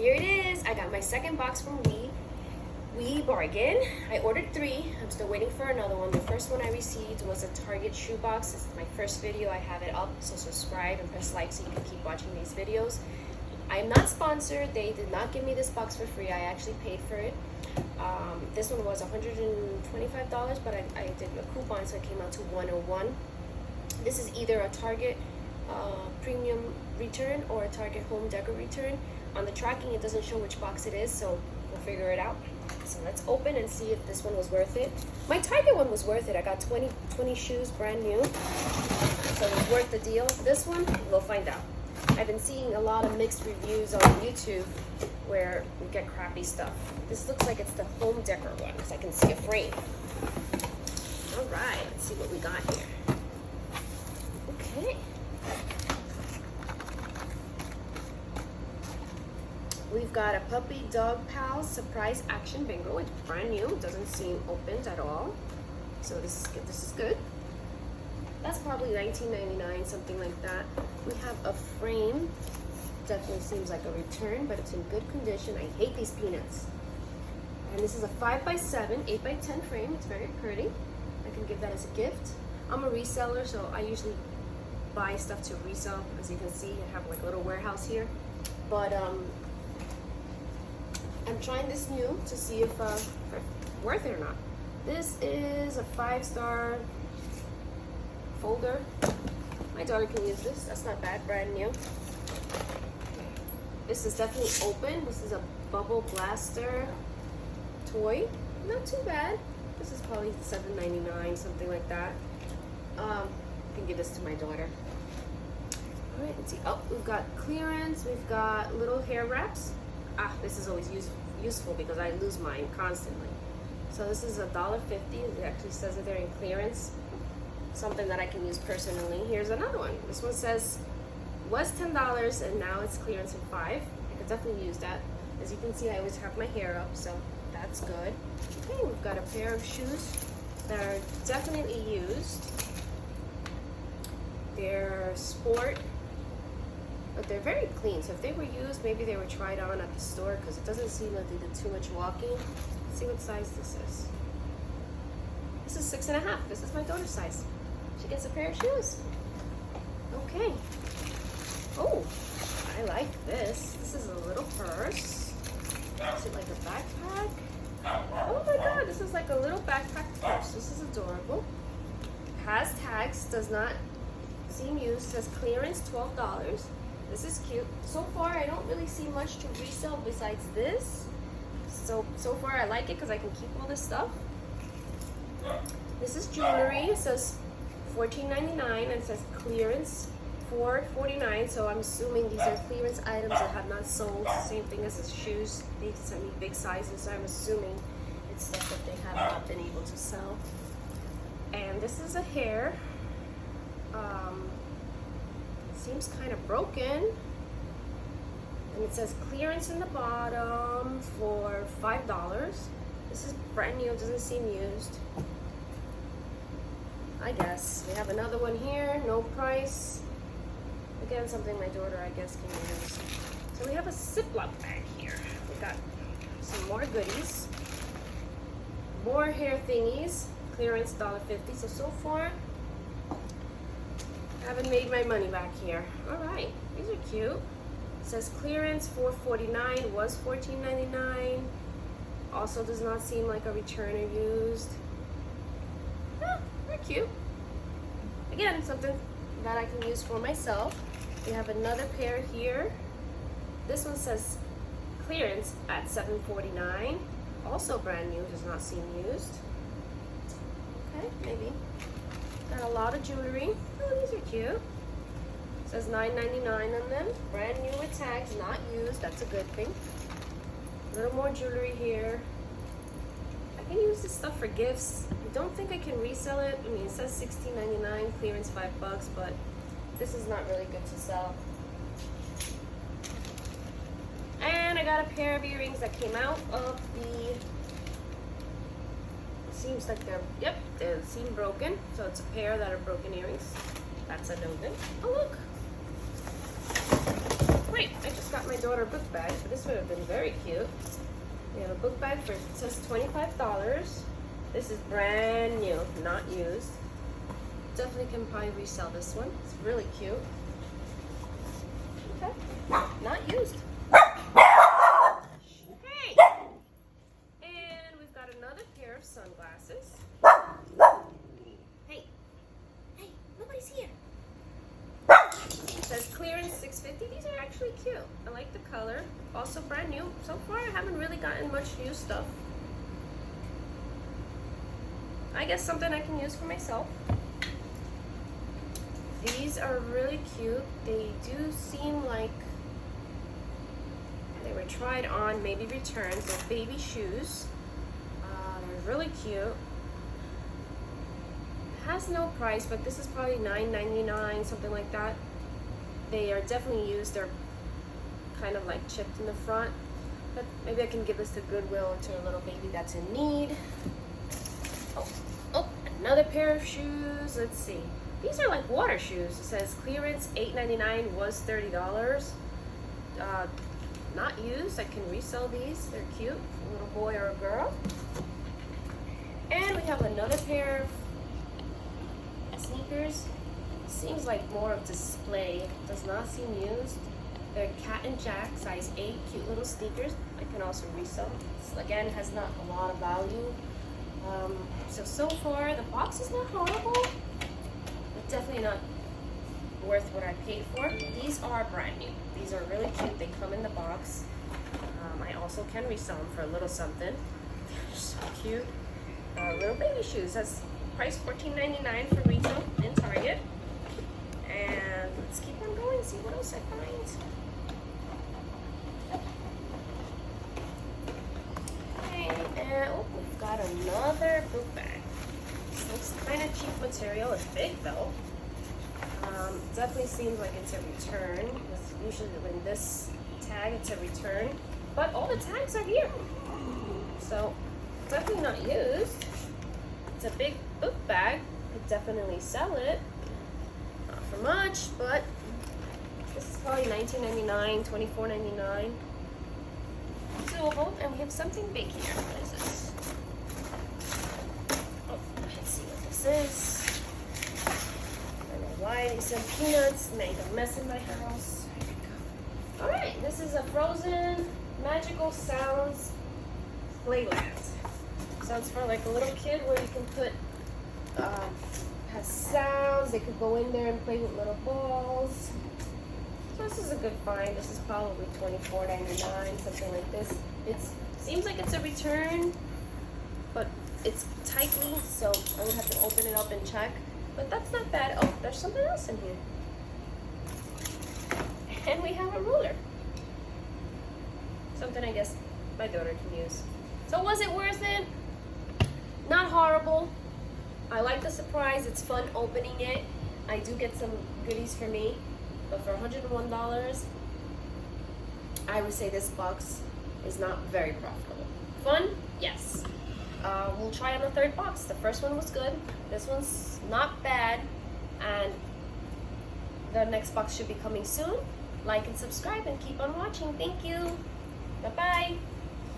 Here it is. I got my second box from Wibargain. I ordered 3. I'm still waiting for another one. The first one I received was a Target shoe box. This is my first video. I have it up, so subscribe and press like so you can keep watching these videos. I am not sponsored. They did not give me this box for free. I actually paid for it. This one was $125, but I did a coupon, so it came out to $101. This is either a Target premium return or a Target home decor return. On the tracking, it doesn't show which box it is, so we'll figure it out. So let's open and see if this one was worth it. My Target one was worth it. I got 20 shoes brand new, so it was worth the deal. This one, we'll find out. I've been seeing a lot of mixed reviews on YouTube where we get crappy stuff. This looks like it's the home decor one because I can see a frame. All right, let's see what we got here. Okay. We've got a Puppy Dog Pal Surprise Action Bingo. It's brand new. It doesn't seem opened at all. So this is good. This is good. That's probably $19.99, something like that. We have a frame. Definitely seems like a return, but it's in good condition. I hate these peanuts. And this is a 5x7, 8x10 frame. It's very pretty. I can give that as a gift. I'm a reseller, so I usually buy stuff to resell. As you can see, I have like a little warehouse here. But I'm trying this new to see if it's worth it or not. This is a 5-star folder. My daughter can use this. That's not bad, brand new. This is definitely open. This is a bubble blaster toy. Not too bad. This is probably $7.99, something like that. I can give this to my daughter. All right, let's see. Oh, we've got clearance. We've got little hair wraps. This is always useful because I lose mine constantly. So this is $1.50. It actually says it there in clearance. Something that I can use personally. Here's another one. This one says was $10 and now it's clearance at $5. I could definitely use that. As you can see, I always have my hair up, so that's good. Okay, we've got a pair of shoes that are definitely used. They're sport, but they're very clean. So if they were used, maybe they were tried on at the store because it doesn't seem like they did too much walking. Let's see what size this is. This is 6.5. This is my daughter's size. She gets a pair of shoes. Okay. Oh, I like this. This is a little purse. Is it like a backpack? Oh my god, this is like a little backpack purse. This is adorable. Has tags, does not seem used. Says clearance $12. This is cute. So far, I don't really see much to resell besides this. So far I like it because I can keep all this stuff. This is jewelry. It says $14.99 and it says clearance $4.49. So I'm assuming these are clearance items that have not sold. Same thing as the shoes. They sent me big sizes, so I'm assuming it's stuff that they have not been able to sell. And this is a hair. It seems kind of broken. And it says clearance in the bottom for $5. This is brand new, doesn't seem used. I guess. We have another one here, no price. Again, something my daughter, I guess, can use. So we have a Ziploc bag here. We got some more goodies. More hair thingies. Clearance $1.50. So far, I haven't made my money back here. All right, these are cute. It says clearance $4.49, was $14.99. Also does not seem like a return or used. They're cute. Again, something that I can use for myself. We have another pair here. This one says clearance at $7.49. Also brand new, does not seem used. Okay, maybe. Got a lot of jewelry. Oh, these are cute. It says $9.99 on them. Brand new with tags, not used. That's a good thing. A little more jewelry here. I can use this stuff for gifts. I don't think I can resell it. I mean, it says $16.99, clearance $5, but this is not really good to sell. And I got a pair of earrings that came out of the, it seems like they seem broken. So it's a pair that are broken earrings. That's a no good. Oh look. Great, I just got my daughter daughter book bag, but this would have been very cute. We have a book bag for just $25. This is brand new, not used. Definitely can probably resell this one. It's really cute. Okay, not used. Hey! And we've got another pair of sunglasses. Hey, nobody's here. It says clearance $6.50. These are actually cute. I like the color. Also brand new. So far I haven't really gotten much used stuff. I guess something I can use for myself. These are really cute. They do seem like they were tried on, maybe returned. They're baby shoes. They're really cute. Has no price, but this is probably $9.99, something like that. They are definitely used. They're kind of like chipped in the front, but maybe I can give this to Goodwill to a little baby that's in need. Oh, another pair of shoes. Let's see. These are like water shoes. It says clearance $8.99, was $30. Not used. I can resell these. They're cute. A little boy or a girl. And we have another pair of sneakers. Seems like more of display. Does not seem used. They're Cat and Jack, size 8. Cute little sneakers. I can also resell. This, again, has not a lot of value. So far, the box is not horrible. But definitely not worth what I paid for. These are brand new. These are really cute. They come in the box. I also can resell them for a little something. They're so cute. Little baby shoes. That's price $14.99 for retail in Target. And let's keep on going, see what else I find. Okay, and oh, we've got another book bag. This looks kind of cheap material. It's big though. Definitely seems like it's a return. Usually when this tag, it's a return. But all the tags are here. So definitely not used. It's a big book bag. Could definitely sell it. Not for much, but this is probably $19.99, $24.99. Doable. And we have something big here. What is this? Oh, let's see what this is. I don't know why these are peanuts made a mess in my house. There we go. Alright, this is a Frozen Magical Sounds Playland. Sounds for like a little kid where you can put has sounds. They could go in there and play with little balls. So this is a good find. This is probably $24.99, something like this. It seems like it's a return, but it's tightly, so I would have to open it up and check. But that's not bad. Oh, there's something else in here. And we have a ruler. Something I guess my daughter can use. So was it worth it? Not horrible. I like the surprise. It's fun opening it. I do get some goodies for me. But for $101, I would say this box is not very profitable. Fun? Yes. We'll try on a third box. The first one was good. This one's not bad. And the next box should be coming soon. Like and subscribe and keep on watching. Thank you. Bye-bye.